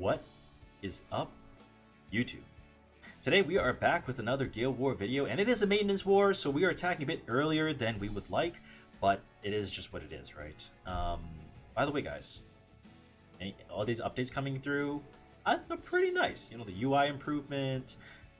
What is up, YouTube? Today we are back with another Gale War video, and it is a maintenance war, so we are attacking a bit earlier than we would like, but it is just what it is, right? By the way, guys, all these updates coming through, I think are pretty nice. You know, the UI improvement,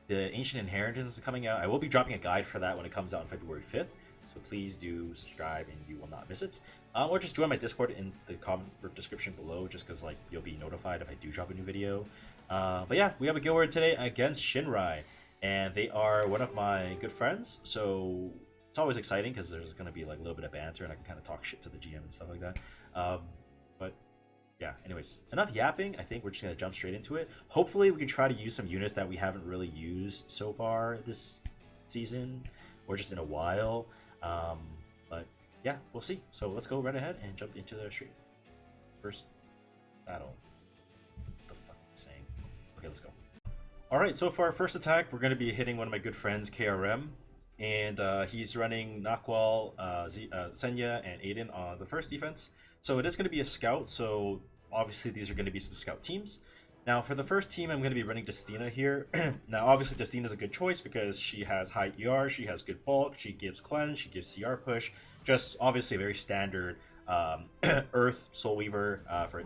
the Ancient Inheritance is coming out. I will be dropping a guide for that when it comes out on February 5th, so please do subscribe and you will not miss it. Or just join my Discord in the comment description below, just because like you'll be notified if I do drop a new video. But yeah, we have a guild war today against Shinrai, and they are one of my good friends, so it's always exciting because there's going to be like a little bit of banter and I can kind of talk shit to the GM and stuff like that. But yeah, anyways, enough yapping. I think we're just going to jump straight into it. Hopefully we can try to use some units that we haven't really used so far this season, or just in a while. But yeah, we'll see. So let's go right ahead and jump into the stream. First battle. What the fuck am I saying? Okay, let's go. Alright, so for our first attack, we're going to be hitting one of my good friends, KRM. And he's running Nakwal, Senya, and Aiden on the first defense. So it is going to be a scout, so obviously these are going to be some scout teams. Now for the first team, I'm going to be running Destina here. Now obviously Destina is a good choice because she has high ER, she has good bulk, she gives cleanse, she gives CR push. Just obviously a very standard Earth Soul Weaver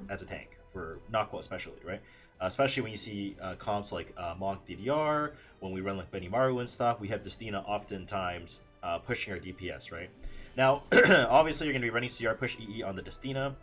as a tank, for Nakwal especially, right? Especially when you see comps like Monk DDR, when we run like Benimaru and stuff, we have Destina oftentimes pushing our DPS, right? Now, obviously you're going to be running CR push EE on the Destina,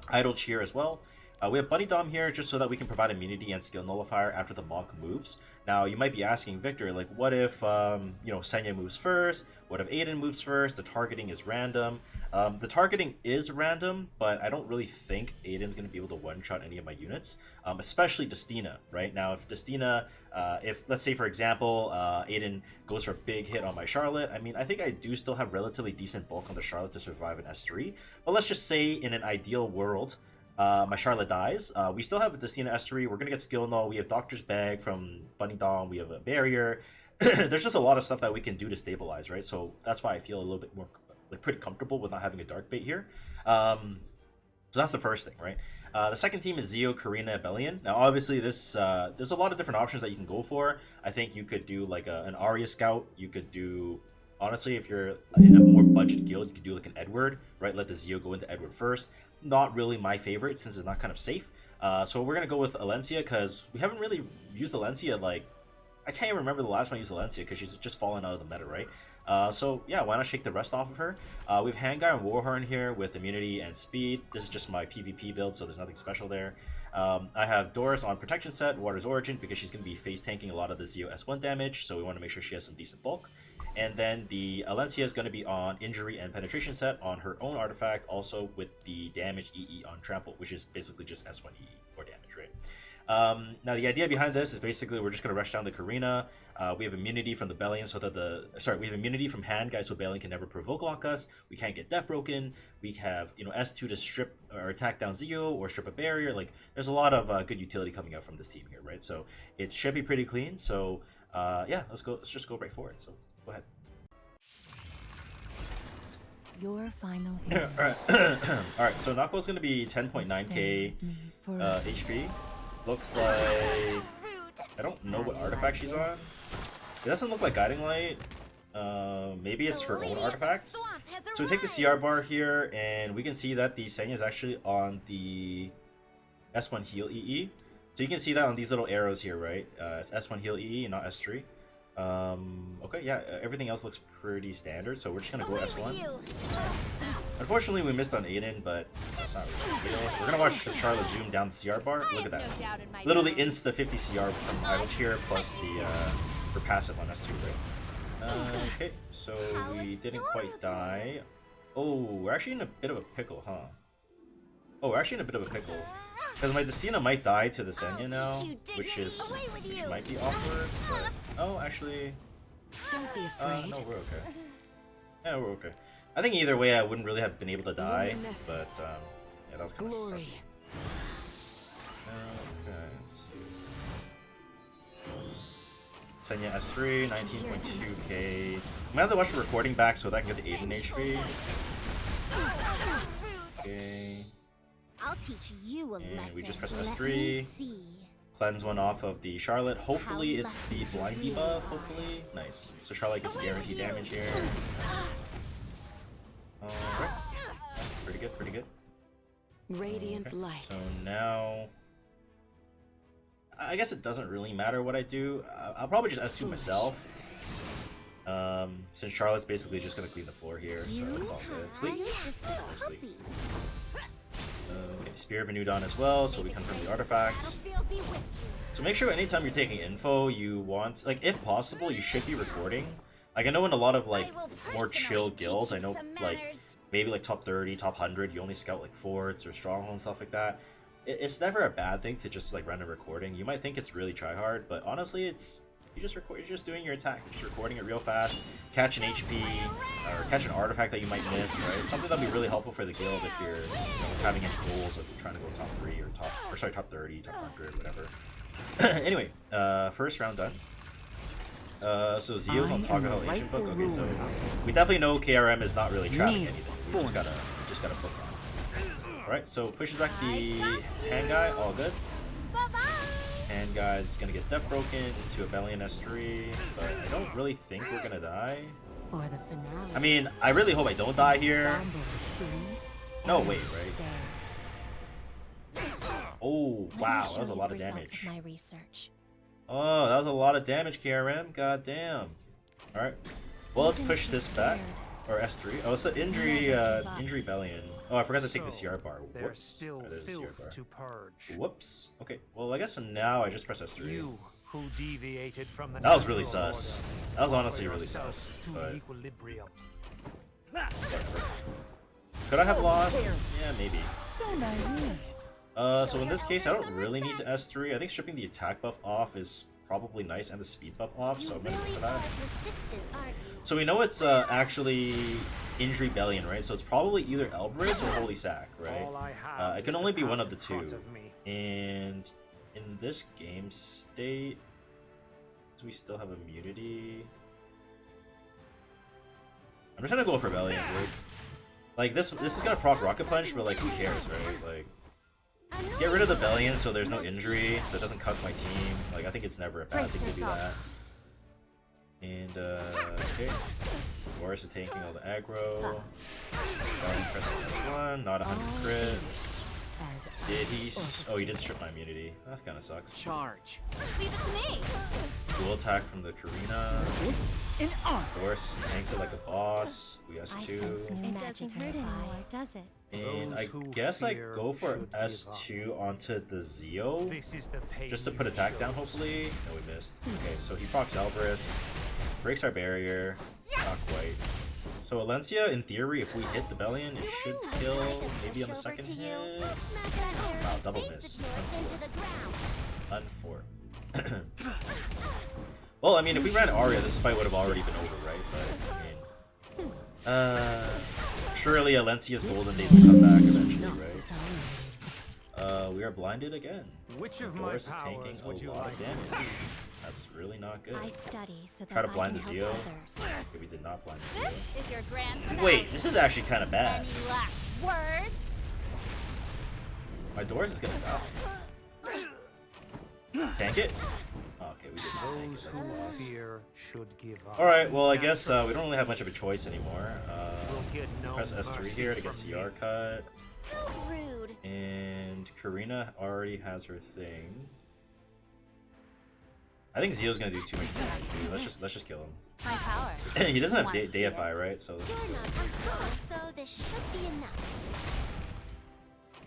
Idle Cheer as well. We have Bunny Dom here just so that we can provide immunity and skill nullifier after the Monk moves. Now, you might be asking, Victor, like, what if, you know, Senya moves first? What if Aiden moves first? The targeting is random. The targeting is random, but I don't really think Aiden's going to be able to one-shot any of my units, especially Destina, right? Now, if Destina, if, let's say, for example, Aiden goes for a big hit on my Charlotte, I mean, I think I do still have relatively decent bulk on the Charlotte to survive an S3. But let's just say, in an ideal world, my Charlotte dies. We still have a Destina S3. We're gonna get skill null. We have Doctor's Bag from Bunny Dom. We have a barrier. There's just a lot of stuff that we can do to stabilize, right? So that's why I feel a little bit more like pretty comfortable with not having a dark bait here. So that's the first thing, right? The second team is Zio, Karina, Bellion. Now obviously this there's a lot of different options that you can go for. I think you could do like an Arya Scout. You could do, honestly, if you're in a more budget guild, you could do like an Edward, right? Let the Zio go into Edward first. Not really my favorite since it's not kind of safe. So we're gonna go with Alencia because we haven't really used Alencia. Like, I can't even remember the last time I used Alencia because she's just fallen out of the meta, right? So yeah, why not shake the rest off of her? We have Handguy and Warhorn here with immunity and speed. This is just my PvP build, so there's nothing special there. I have Doris on protection set, Water's Origin, because she's going to be face tanking a lot of the Zio S1 damage, so we want to make sure she has some decent bulk. And then the Alencia is going to be on injury and penetration set on her own artifact, also with the damage EE on trample, which is basically just S1 EE or damage, right? Now the idea behind this is basically we're just going to rush down the Karina. We have immunity from the Bellion so that we have immunity from Handguy so Bellion can never provoke lock us. We can't get Death Broken. We have, you know, S2 to strip or attack down Zio or strip a barrier. Like, there's a lot of good utility coming out from this team here, right? So it should be pretty clean. So yeah, let's just go right for it. So go ahead. Your final Alright, so Nakwal's going to be 10.9k HP. Looks like, I don't know what artifact she's on. It doesn't look like Guiding Light. Maybe it's her own artifact. So we take the CR bar here, and we can see that the Senya is actually on the S1 heal EE. So you can see that on these little arrows here, right? It's S1 heal EE, not S3. Okay, yeah, everything else looks pretty standard, so we're just gonna go S1. Unfortunately, we missed on Aiden, but that's not really a deal. We're gonna watch Charlotte zoom down the CR bar. Look at that. Literally insta 50 CR from Idle Cheer plus the her passive on S2, right? Okay, so we didn't quite die. Oh, we're actually in a bit of a pickle, huh? Oh, we're actually in a bit of a pickle. Because my Destina might die to the Senya now, which might be awkward, but... Oh, actually... Don't be afraid. No, we're okay. Yeah, we're okay. I think either way I wouldn't really have been able to die, but yeah, that was kind of sussy. Okay, let's see. Senya S3, 19.2k. I'm gonna have to watch the recording back so that I can get the Aiden HP. Okay. I'll teach you a And lesson. we just press Let S3. me see. Cleanse one off of the Charlotte. Hopefully it's the blind debuff, hopefully. Nice. So Charlotte gets guaranteed damage here. Alright. Pretty good, pretty good. Radiant light. So now... I guess it doesn't really matter what I do. I'll probably just S2 myself. Since Charlotte's basically just gonna clean the floor here, so it's all good. Sleep. Sleep. Okay, Spear of Anudon as well, so we confirm the artifact. So make sure anytime you're taking info, you want, like, if possible, you should be recording. Like, I know in a lot of, like, more chill guilds, I know, like, maybe, like, top 30, top 100, you only scout, like, forts or stronghold and stuff like that. It's never a bad thing to just, like, run a recording. You might think it's really tryhard, but honestly, it's... You just record. You're just doing your attack. You're just recording it real fast. Catch an HP or catch an artifact that you might miss. Right, something that'll be really helpful for the guild if you're having any goals of trying to go top 3 or top 30, top 100, whatever. Anyway, first round done. So Zio's on Tagahel Ancient Book. Okay, so we definitely know KRM is not really trapping anything. We just gotta book on. All right, so pushes back the hand guy. All good. And guys, it's gonna get Death Broken into a Bellion S3, but I don't really think we're gonna die. For the finale. I mean, I really hope I don't die here. No, wait, right? Oh, wow, that was a lot of damage. My research. Oh, that was a lot of damage, KRM. God damn. Alright. Well, let's push this back. Or S3. Oh, it's an injury, injury Bellion. Oh, I forgot to take the CR bar. Whoops. Still filth to purge. Whoops. Okay, well, I guess now I just press S3. You who deviated from the that was really natural sus. order. That was honestly really sus. But Equilibrium. whatever. Could I have lost? Yeah, maybe. So in this case, I don't really need to S3. I think stripping the attack buff off is probably nice and the speed buff off, so I'm gonna go for that. So we know it's actually Injury Bellion, right? So it's probably either Elbrus or Holy Sack, right? It can only be one of the two. And in this game state, do we still have immunity? I'm just gonna go for Bellion, dude. Like this is gonna proc Rocket Punch, but like who cares, right? Like get rid of the Bellion so there's no injury, so it doesn't cut my team. Like I think it's never a bad thing to do that. And okay. Boris is taking all the aggro. Pressing S1, not 100 crit. Did he? Oh, he did strip my immunity. That kind of sucks. Charge. Leave it to me. Dual attack from the Karina. Boris tanks it like a boss. We S2. It doesn't hurt anymore, does it? And I guess I go for S2 onto the Zio. Just to put attack down, hopefully. No, we missed. Okay, so he procs Elbrus. Breaks our barrier. Not quite. So Alencia, in theory, if we hit the Bellion, it should kill maybe on the second hit. Wow, double miss. Unfort. Well, I mean, if we ran Arya, this fight would have already been over, right? But, I mean... surely Alencia's golden days will come back eventually, right? We are blinded again. Which of my Boris is powers taking would you a lot like of to damage. see? That's really not good. I study so that Try to I blind can the help Zio. others. Okay, we did not blind the Zio. This is your grand finale. Wait, this is actually kind of bad. Any last words? My Doors is gonna die. Tank it? Oh, okay, we did not tank Those it. who fear should give up. Alright, well, I guess we don't really have much of a choice anymore. We'll get no Press S3 mercy here to get from CR cut. How rude. And Karina already has her thing. I think Zio's gonna do too much damage, dude. Let's just kill him. My power. He doesn't have Deify, right? So let's just You're kill not him. too strong, so this should be enough.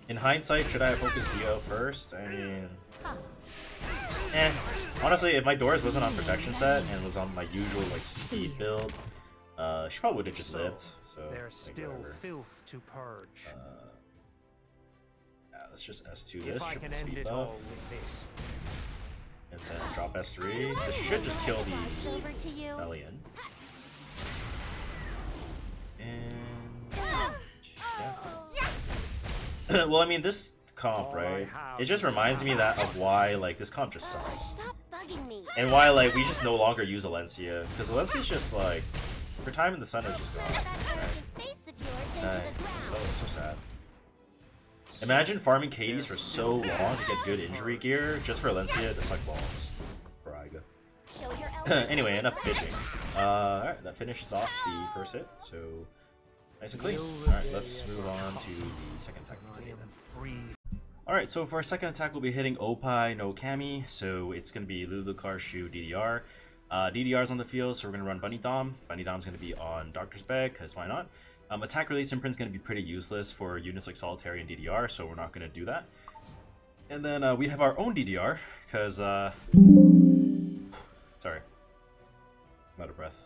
In hindsight, should I have focused Zio first? I mean... Honestly, if my Doors wasn't on protection set and was on my usual like speed build, she probably would have just lived. So There's still whatever. filth to purge. Yeah, let's just S2 If this, I strip can the end speed it buff, all with this. and then drop S3. This should just kill the Over to you. Bellion. And yeah. Well, I mean this comp, right? It just reminds me that of why like this comp just sucks. Stop bugging me. And why, like, we just no longer use Alencia. Because Alencia's just, like, her time in the sun is just gone. That ugly face of yours into the So, ground. so sad. Imagine farming Katie's for so long to get good injury gear just for Alencia. That's like balls. Braga. Show your elders Anyway, the enough respect. bitching. Alright, that finishes off the first hit, so nice and clean. Alright, let's move on to the second attack for today then. Alright, so for our second attack, we'll be hitting OppaiNoKami, so it's going to be Lulucar, Shu, DDR. DDR's on the field, so we're going to run Bunny Dom. Bunny Dom's going to be on Doctor's Bag, because why not? Attack Release Imprint's going to be pretty useless for units like Solitary and DDR, so we're not going to do that. And then we have our own DDR, because, sorry. I'm out of breath.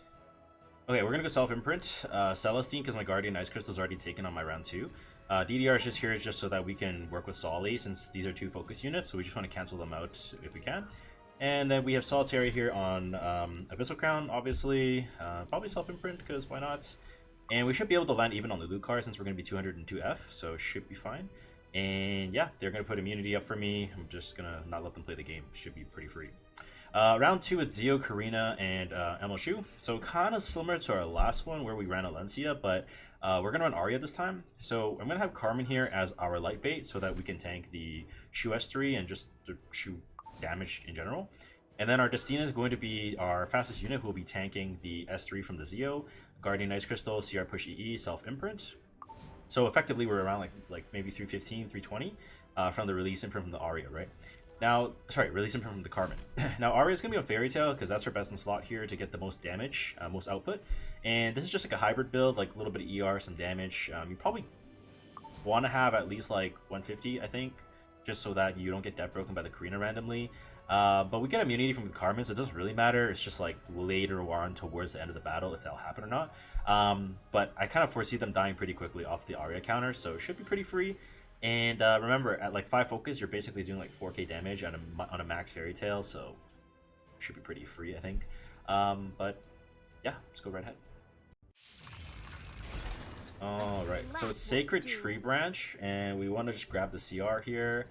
Okay, we're going to go Self-Imprint. Celestine, because my Guardian Ice Crystal's already taken on my round 2. DDR is just here just so that we can work with Solly, since these are 2 focus units, so we just want to cancel them out if we can. And then we have Solitary here on Abyssal Crown, obviously. Probably Self-Imprint, because why not? And we should be able to land even on the Lucar since we're going to be 202F, so it should be fine. And yeah, they're going to put immunity up for me. I'm just going to not let them play the game. Should be pretty free. Round 2, it's Zio, Karina, and Emil Shu. So kind of similar to our last one where we ran Alencia, but we're going to run Arya this time. So I'm going to have Carmen here as our light bait so that we can tank the Shu S3 and just the Shu damage in general. And then our Destina is going to be our fastest unit who will be tanking the S3 from the Zio, Guardian Ice Crystal, CR Push EE, Self-Imprint. So effectively we're around like maybe 315, 320 from the release imprint from the Arya, right? Now, sorry, release imprint from the Carmen. Now Arya is going to be on Fairy Tail because that's her best in slot here to get the most damage, most output. And this is just like a hybrid build, like a little bit of ER, some damage. You probably want to have at least like 150, I think, just so that you don't get death broken by the Karina randomly. But we get immunity from the Carmen, so it doesn't really matter. It's just like later on towards the end of the battle if that'll happen or not. But I kind of foresee them dying pretty quickly off the Arya counter, so it should be pretty free. And remember, at like 5 focus, you're basically doing like 4k damage on a max Fairy Tail, so it should be pretty free, I think. But yeah, let's go right ahead. Alright, so it's Sacred Tree Branch, and we want to just grab the CR here.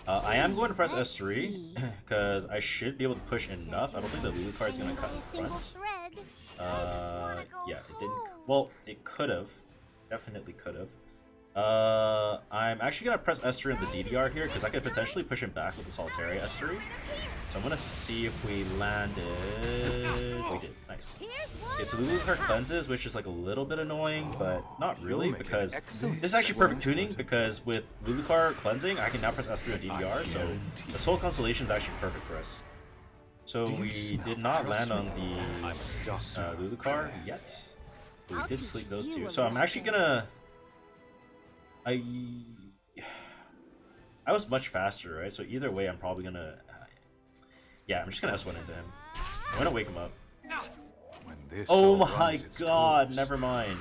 I am going to press S3 because I should be able to push enough. I don't think the Lulu card is going to cut in front. Yeah, it didn't. Well, it could have. Definitely could have. I'm actually going to press S3 on the DDR here because I could potentially push him back with the Solitary S3. So I'm going to see if we landed. We did. Nice. Okay, so Lulu card cleanses, which is like a little bit annoying, but not really because this is actually perfect tuning because with Lulu card cleansing, I can now press S3 on DDR, so the Soul Constellation is actually perfect for us. So we did not land on the Lulu card yet. But we did sleep those 2. So I'm actually gonna. I was much faster, right? So either way, I'm probably gonna. Yeah, I'm just gonna S1 into him. I'm gonna wake him up. Oh my god, never mind.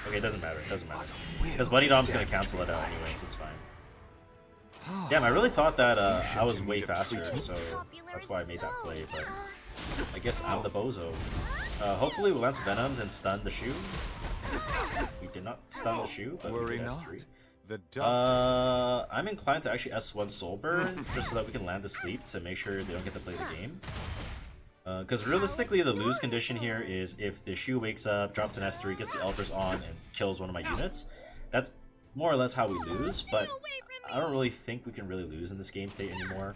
Okay, it doesn't matter, it doesn't matter. Because Bunny Dom's gonna cancel it out anyway, so it's fine. Damn, I really thought that I was way faster, so that's why I made that play, but I guess I'm the bozo. Hopefully we'll land some Venoms and stun the Shu. We did not stun the Shu, but we did S3. I'm inclined to actually S1 Soul Burn, just so that we can land the sleep to make sure they don't get to play the game. Because realistically, the lose condition here is if the Shu wakes up, drops an S3, gets the Elpers on, and kills one of my units. That's more or less how we lose, but I don't really think we can really lose in this game state anymore.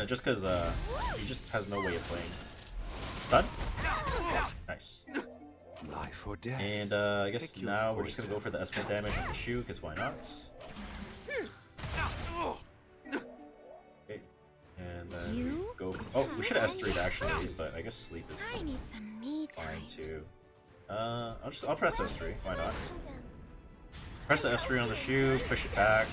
Just because he just has no way of playing. Stun? Nice. Life or death. And I guess now we're just going to go for the S1 damage on the Shu, because why not? Okay. And then we go. Oh, we should have S3'd actually, but I guess sleep is I need some me time. fine too. I'll press S3. Why not? Press the S3 on the Shu, push it back.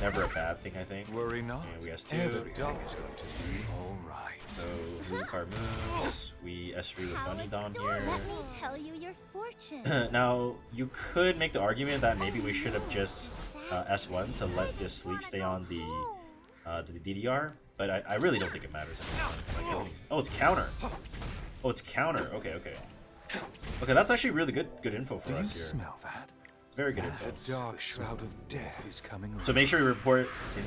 Never a bad thing, I think. Worry not. And we S2. Everything is going to be all right. So Lulu card moves. We S3 with Bunny Dom Don't here. let me tell you your fortune. Now you could make the argument that maybe we should have just S1 to let this sleep stay on the DDR, but I really don't think it matters anymore. Like, oh, it's counter. Oh, it's counter. Okay, okay. Okay, that's actually really good info for us here. Smell that? It's very good The info. dark shroud of death is coming. So make sure you report put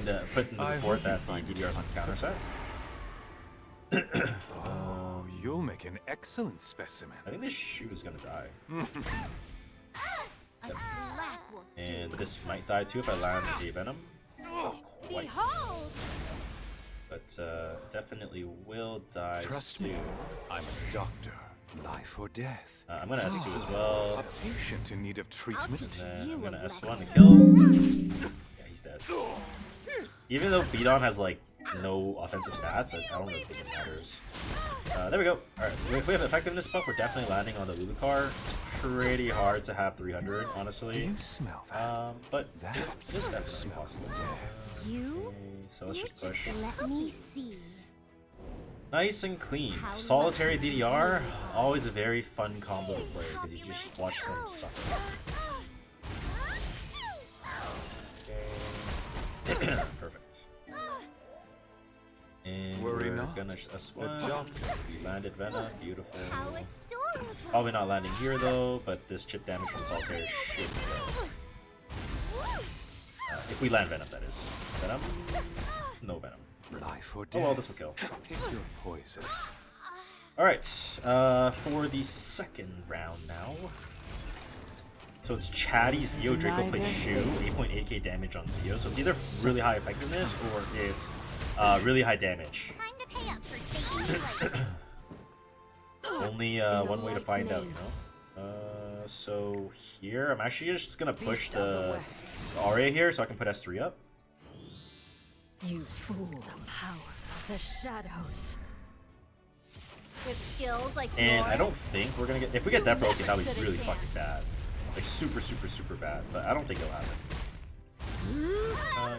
in the report that the DDR is on counter set. Oh, you'll make an excellent specimen. I think this Shu is gonna die. A slap And this might die too if I land a Venom. Quite. Behold! But definitely will die Trust soon. me, I'm a doctor. Life or death. I'm gonna S2 as Is well. a patient in need of treatment. And then I'm gonna You S1 to a kill. Yeah, he's dead. Even though Beedon has like no offensive stats, I don't really think it matters. There we go. Alright, if we have effectiveness buff, we're definitely landing on the Lulucar. It's pretty hard to have 300, Do honestly. you smell that? But That's it's definitely smell possible. You? Okay, so let's You just push. let me see. Nice and clean. Solitary DDR, always a very fun combo to play because you just watch them suffer. Okay. Perfect. And Worry we're not. gonna The S1. doctor Landed Vena, beautiful. How adorable. Probably not landing here though, but this chip damage from Solitaire should kill. If we land Venom, that is. Venom? No Venom. Life or Oh death. well, this will kill. Pick your poison. Alright, for the second round now. So it's Chatty, Zeo, Draco plays Shu, 8.8k damage on Zeo. So it's either really high effectiveness or it's really high damage. Time to pay up for taking me late. Only one way to find out, you know? So here, I'm actually just gonna push the Aria here so I can put S3 up. You fool. The power of the shadows. With skills like And I yours, don't think we're gonna get. If we get that broken, that would be really fucking bad. Like super, super, super bad. But I don't think it'll happen.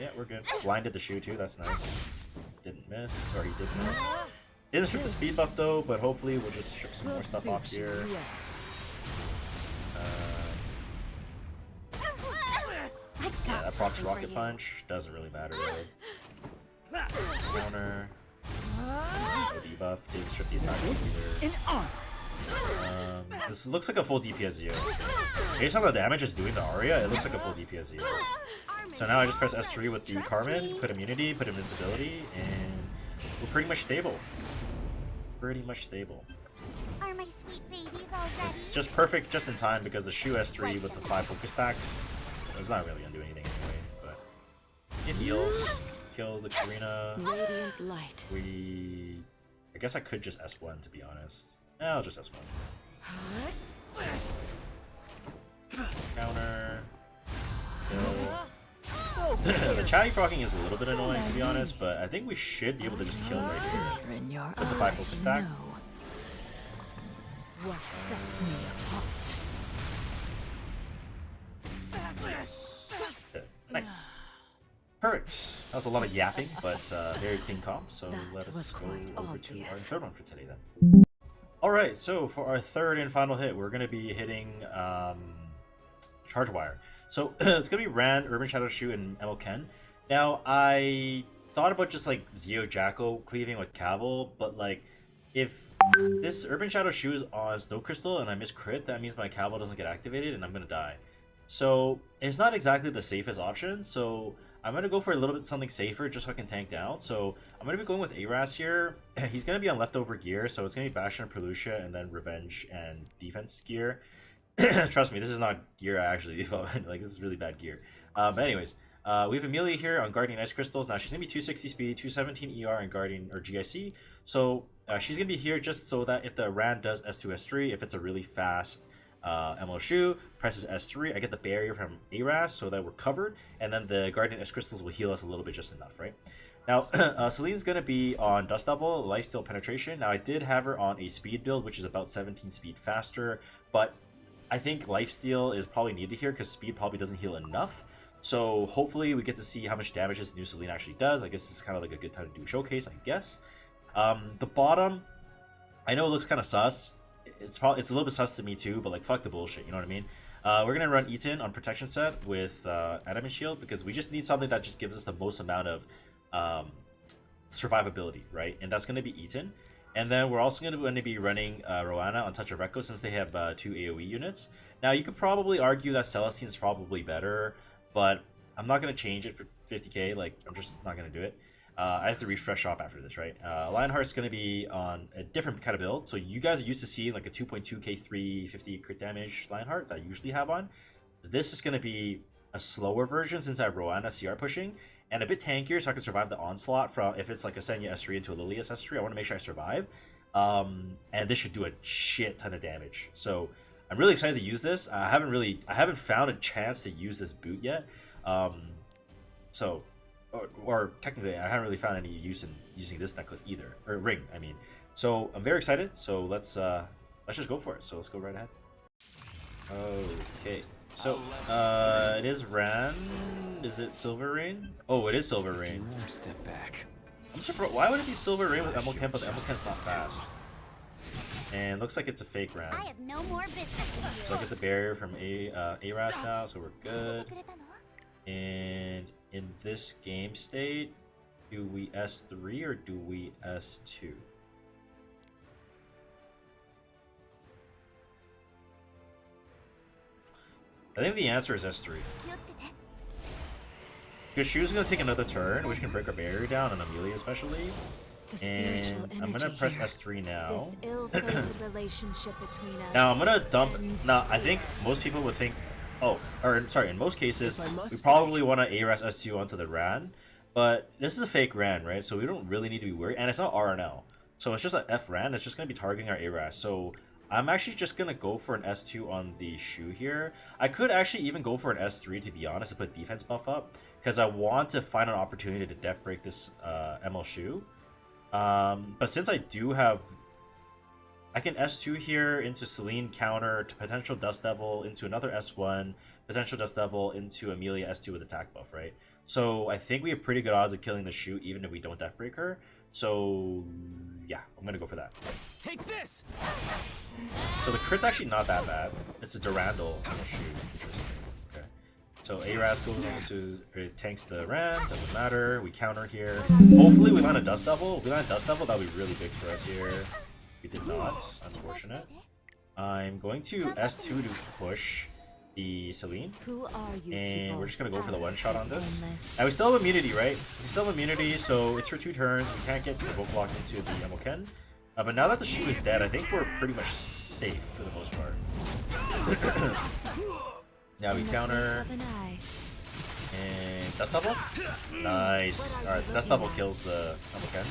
Yeah, we're good. Blinded the Shu too, that's nice. Didn't miss, or he did miss. Didn't strip the speed buff though, but hopefully we'll just strip some more stuff off here. I Yeah, got that procs something Rocket for you. Punch. Doesn't really matter though. Counter. No debuff. Didn't strip the attack either. This looks like a full DPS Zeo. Based on the damage it's doing to Aria, it looks like a full DPS Zeo. So now I just press S3 with the Carmen, put immunity, put invincibility, and we're pretty much stable. Pretty much stable. Are my sweet babies already? It's just perfect just in time because the Shu S3 with the 5 focus stacks, it's not really gonna do anything anyway, but it heals. Kill the Karina. Radiant light. I guess I could just S1 to be honest. I'll just S1. Counter. Kill. The chatty proccing is a little bit annoying to be honest, but I think we should be able to just kill right here. Fire in your With the 5 focus eyes stack. know what sets me apart. Yes. Okay, nice. Perfect. That was a lot of yapping, but very clean comp. So That let us was go quite over to our obvious. third one for today then. Alright, so for our third and final hit, we're going to be hitting ChargeWire. So it's going to be Rand, Urban Shadow Shu, and ML Ken. Now, I thought about just like Zeo Jacko cleaving with Cavill, but like if this Urban Shadow Shu is on Snow Crystal and I miss crit, that means my Cavill doesn't get activated and I'm going to die. So it's not exactly the safest option, so I'm going to go for a little bit something safer just so I can tank down. So I'm going to be going with Aras here. He's going to be on leftover gear, so it's going to be Bastion and Pelucia and then Revenge and Defense gear. Trust me, this is not gear I actually developed. Like, this is really bad gear. But anyways, we have Amelia here on Guardian Ice Crystals. Now, she's going to be 260 speed, 217 ER, and Guardian or GIC. So she's going to be here just so that if the Rand does S2, S3, if it's a really fast ML Shu, presses S3, I get the barrier from Aras so that we're covered, and then the Guardian Ice Crystals will heal us a little bit just enough, right? Now, Celine's going to be on Dust Devil, Lifesteal Penetration. Now, I did have her on a speed build, which is about 17 speed faster, but I think Lifesteal is probably needed here because speed probably doesn't heal enough. So hopefully we get to see how much damage this new Celine actually does. I guess this is kind of like a good time to do a showcase, I guess. The bottom, I know it looks kind of sus. It's a little bit sus to me too, but like fuck the bullshit, you know what I mean? We're gonna run Eaton on protection set with Adamant Shield because we just need something that just gives us the most amount of survivability, right? And that's gonna be Eaton. And then we're also going to be running Roana on Touch of Echo since they have 2 AoE units. Now you could probably argue that Celestine's probably better, but I'm not going to change it for 50k. Like, I'm just not going to do it. I have to refresh shop after this, right? Lionheart's going to be on a different kind of build. So you guys are used to seeing like a 2.2k 350 crit damage Lionheart that I usually have on. this is going to be a slower version since I have Roanna CR pushing, and a bit tankier so I can survive the onslaught from if it's like a Senya S3 into a Lilius S3. I want to make sure I survive. And this should do a shit ton of damage. So I'm really excited to use this. I haven't found a chance to use this boot yet. Or technically, I haven't really found any use in using this necklace either, or ring, I mean. So I'm very excited. So let's just go for it. So let's go right ahead. Okay. So it is Ran. Is it Silver Rain? Oh, it is Silver Rain. Step back. I'm surprised. Why would it be Silver Rain with Emelken, but the Emelken's not fast? And looks like it's a fake Ran. I have no more business with So I get the barrier from Aras now, so we're good. And in this game state, do we S3 or do we S2? I think the answer is S3. Because Shu's going to take another turn, which can break our barrier down, and Amelia especially. And I'm going to press S3 now. This ill-fated relationship between us. Now I'm going to dump... Now, I think most people would think... Oh, or sorry, in most cases, we probably want to ARAS S2 onto the Ran. But this is a fake Ran, right? So we don't really need to be worried. And it's not RNL. So it's just an F Ran. It's just going to be targeting our ARAS. So I'm actually just going to go for an S2 on the Shu here. I could actually even go for an S3, to be honest, to put defense buff up. Because I want to find an opportunity to def break this ML Shu. But since I do have... I can S2 here into Celine counter to potential Dust Devil into another S1, potential Dust Devil into Amelia S2 with attack buff, right? So I think we have pretty good odds of killing the Shu even if we don't Death Break her. So yeah, I'm gonna go for that. Take this. So the crit's actually not that bad. It's a Durandal Shu. Interesting. Okay. So Aras goes into tanks the Ran, doesn't matter. We counter here. Hopefully we land a Dust Devil. If we land a Dust Devil, that'll be really big for us here. We did not, unfortunate. I'm going to S2 to push the Celine. Who are you, and people? we're just going to go for the one shot on this. Endless. And we still have immunity, right? We still have immunity, so it's for 2 turns. We can't get Vocal Lock into the Emelken. But now that the Shu is dead, I think we're pretty much safe for the most part. Now we counter. And Dust Level? Nice. Alright, Dust Level kills the Emelken.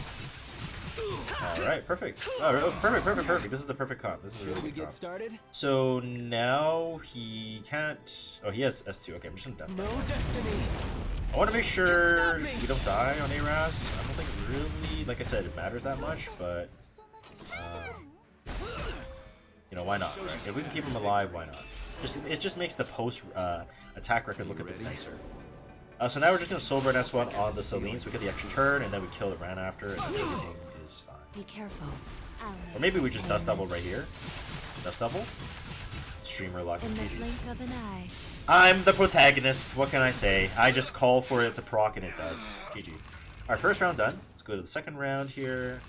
Alright, perfect. Oh, perfect. This is the perfect comp. This is a really good comp. Started? So now he can't... Oh, he has S2. Okay, I'm just gonna death. No destiny. I want to make sure we don't die on Aras. I don't think really, like I said, it matters that much, but... you know, why not, right? If we can keep him alive, why not? It just makes the post attack record look a bit nicer. So now we're just going to Soul Burn S1 on the Celine, so we get the extra turn, and then we kill the Ran after, and everything is fine. Be careful. Or maybe we just Dust Devil right here. Dust Devil. Streamer lock. In the GG's. blink of an eye. I'm the protagonist. What can I say? I just call for it to proc, and it does. GG. Alright, first round done. Let's go to the second round here.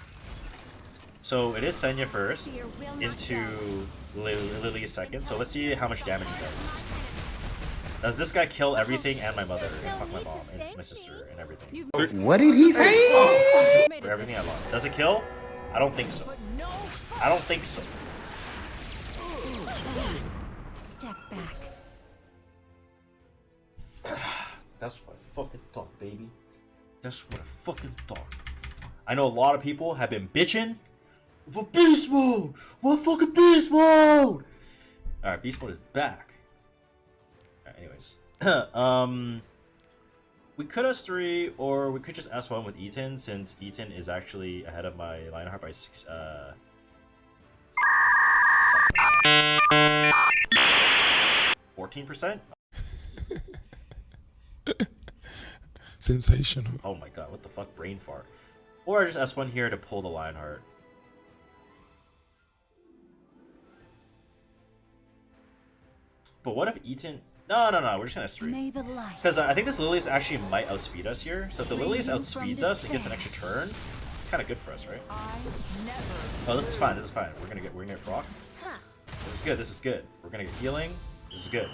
So it is Senya first, into Lily second. So let's see how much damage he does. Does this guy kill everything and my mother, and fuck my mom, and my sister, and everything? What did he say? For everything I love. Does it kill? I don't think so. I don't think so. Step back. That's what I fucking thought, baby. That's what I fucking thought. I know a lot of people have been bitching for beast mode. What fucking beast mode? Alright, beast mode is back. Anyways, we could S3 or we could just S1 with Eaton, since Eaton is actually ahead of my Lionheart by 14%. Sensational. Oh my god, what the fuck, brain fart. Or I just S1 here to pull the Lionheart. But what if Eaton... No, we're just gonna S3. May the light. Because I think this Lilius actually might outspeed us here. So if the Lilius outspeeds us, it gets an extra turn. It's kind of good for us, right? Oh, this is fine. We're gonna get proc. This is good. We're gonna get healing. This is good.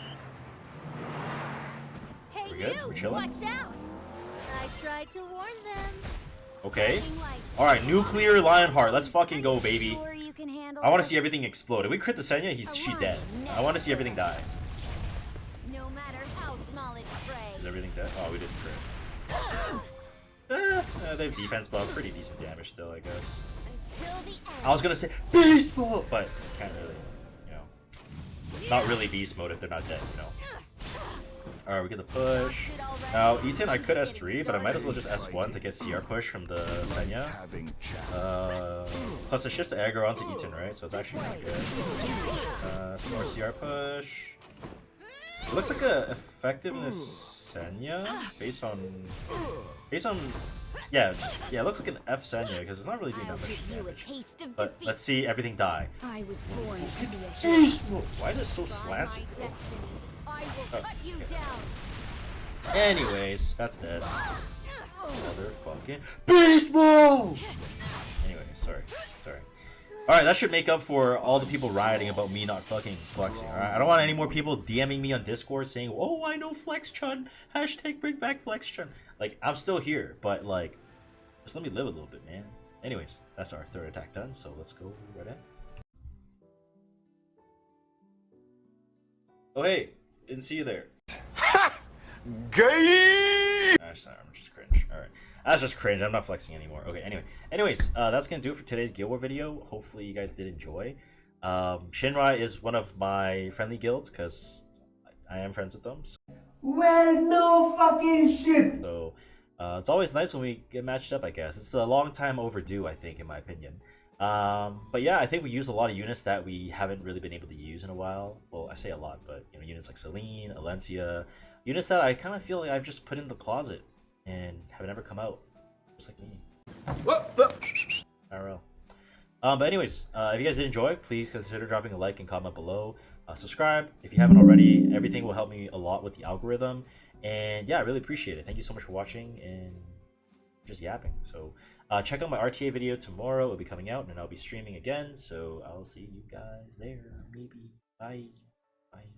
Hey, We good? you! We chilling? Watch out! I tried to warn them. Okay. All right, nuclear Lionheart. Let's fucking go, baby. Sure you can handle I want to this? see everything explode. If we crit the Senya, she's dead. I want to see everything die. No everything dead? Oh, we didn't crit. They have defense buff, pretty decent damage still, I guess. Until the end. I was gonna say beast mode, but can't really, not really beast mode if they're not dead, Alright, we get the push. Now, Eaton, I could S3, but I might as well just S1 to get CR push from the Senya. Plus it shifts aggro onto Eaton, right? So it's actually not good. Some more CR push. It looks like a effectiveness Senya based on yeah, it looks like an F Senya because it's not really doing that much damage. But let's see everything die. I was born to be a hero. Why is it so slanted? I will cut you down. Anyways, that's dead. Motherfucking beast mode! Anyway, sorry. Alright, that should make up for all the people rioting about me not fucking flexing, alright? I don't want any more people DMing me on Discord saying, oh, I know FlexChun, hashtag bring back FlexChun. Like, I'm still here, but like, just let me live a little bit, man. Anyways, that's our third attack done, so let's go right in. Oh hey, didn't see you there. Gay! I'm just cringe. Alright. That's just cringe. I'm not flexing anymore. Okay, anyways, that's gonna do it for today's Guild War video. Hopefully you guys did enjoy. Shinrai is one of my friendly guilds because I am friends with them. So. Well, no fucking shit! So it's always nice when we get matched up, I guess. It's a long time overdue, I think, in my opinion. But yeah, I think we use a lot of units that we haven't really been able to use in a while. Well, I say a lot, but units like Celine, Alencia, units that I kind of feel like I've just put in the closet and have never come out, just like me. IRL. But anyways, if you guys did enjoy, please consider dropping a like and comment below. Subscribe if you haven't already. Everything will help me a lot with the algorithm. And yeah, I really appreciate it. Thank you so much for watching and just yapping. So check out my RTA video tomorrow. It'll be coming out and I'll be streaming again. So I'll see you guys there. Maybe. Bye. Bye.